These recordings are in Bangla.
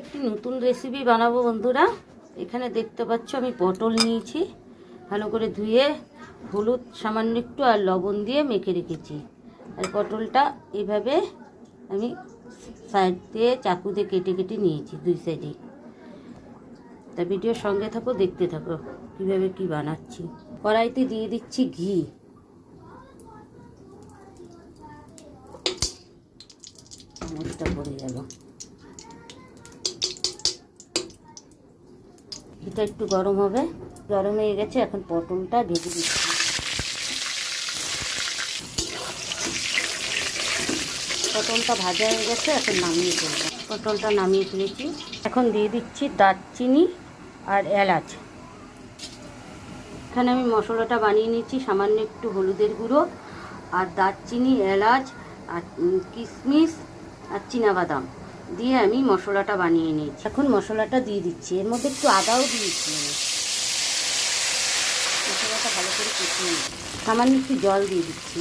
একটি নতুন রেসিপি বানাবো বন্ধুরা। এখানে দেখতে পাচ্ছ আমি পটল নিয়েছি, ভালো করে ধুয়ে হলুদ সামান্য একটু আর লবণ দিয়ে মেখে রেখেছি। আর পটলটা এইভাবে আমি সাইড দিয়ে চাকু দিয়ে কেটে কেটে নিয়েছি দুই সাইডে। তা ভিডিওর সঙ্গে থাকো, দেখতে থাকো কীভাবে কি বানাচ্ছি। কড়াইতে দিয়ে দিচ্ছি ঘি। চামচটা পড়ে গেল। এটা একটু গরম হবে, গরম হয়ে গেছে। এখন পটলটা ভেজে দিচ্ছি। পটলটা ভাজা হয়ে গেছে, এখন নামিয়ে ফেলবো। পটলটা নামিয়ে ফেলেছি। এখন দিয়ে দিচ্ছি দারচিনি আর এলাচ। এখানে আমি মশলাটা বানিয়ে নিচ্ছি। সামান্য একটু হলুদের গুঁড়ো আর দারচিনি, এলাচ আর কিশমিশ আর চীনাবাদাম দিয়ে আমি মশলাটা বানিয়ে নিয়েছি। এখন মশলাটা দিয়ে দিচ্ছি। এর মধ্যে একটু আদাও দিয়েছি। মশলাটা ভালো করে কষিয়ে নিচ্ছি। সামান্য একটু জল দিয়ে দিচ্ছি।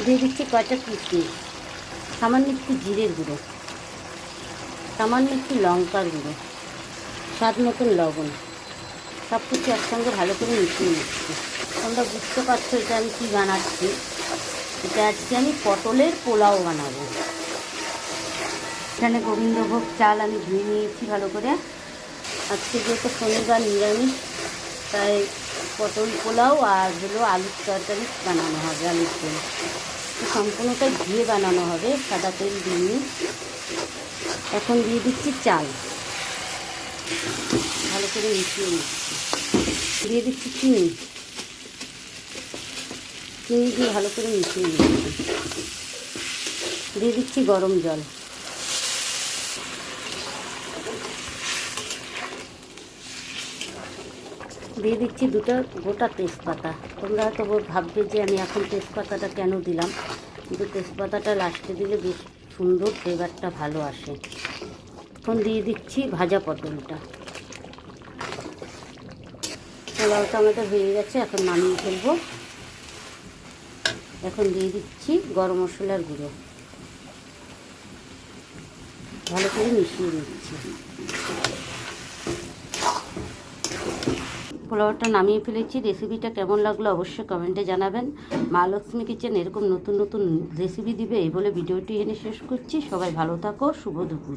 দিয়ে দিচ্ছি কয়টা কিশমিশ, সামান্য একটু জিরের গুঁড়ো, সামান্য একটু লঙ্কার গুঁড়ো, স্বাদ মতন লবণ। সব কিছু একসঙ্গে ভালো করে মিশিয়ে নিচ্ছি। তোমরা বুঝতে পারছো এটা আমি কী বানাচ্ছি। এটা আজকে আমি পটলের পোলাও বানাবো। এখানে গোবিন্দভোগ চাল আমি ধুয়ে নিয়েছি ভালো করে। আজকে যেহেতু শনিবার নিরামিষ, তাই পটল পোলাও আর হলো আলুর তরকারি বানানো হবে। আলুর তেল সম্পূর্ণটাই ঘিয়ে বানানো হবে, সাদা তেল দিয়ে। এখন দিয়ে দিচ্ছি চাল, ভালো করে মিশিয়ে নিচ্ছি। দিয়ে দিচ্ছি চিনি, চিনি দিয়ে ভালো করে মিশিয়ে নিচ্ছি। দিয়ে দিচ্ছি গরম জল। দিয়ে দিচ্ছি দুটো গোটা তেজপাতা। তোমরা হয়তো ভাববে যে আমি এখন তেজপাতাটা কেন দিলাম, কিন্তু তেজপাতাটা লাস্টে দিলে বেশ সুন্দর ফ্লেভারটা ভালো আসে। এখন দিয়ে দিচ্ছি ভাজা পটলটা। পোলাওটা আমাদের হয়ে গেছে, এখন নামিয়ে ফেলবো। এখন দিয়ে দিচ্ছি গরম মশলার গুঁড়ো, ভালো করে মিশিয়ে নিচ্ছি। পোলাওটা নামিয়ে ফেলেছি। রেসিপিটা কেমন লাগলো অবশ্যই কমেন্টে জানাবেন। মা লক্ষ্মী কিচেন এরকম নতুন নতুন রেসিপি দিবে এই বলে ভিডিওটি এনে শেষ করছি। সবাই ভালো থাকো, শুভ দুপুর।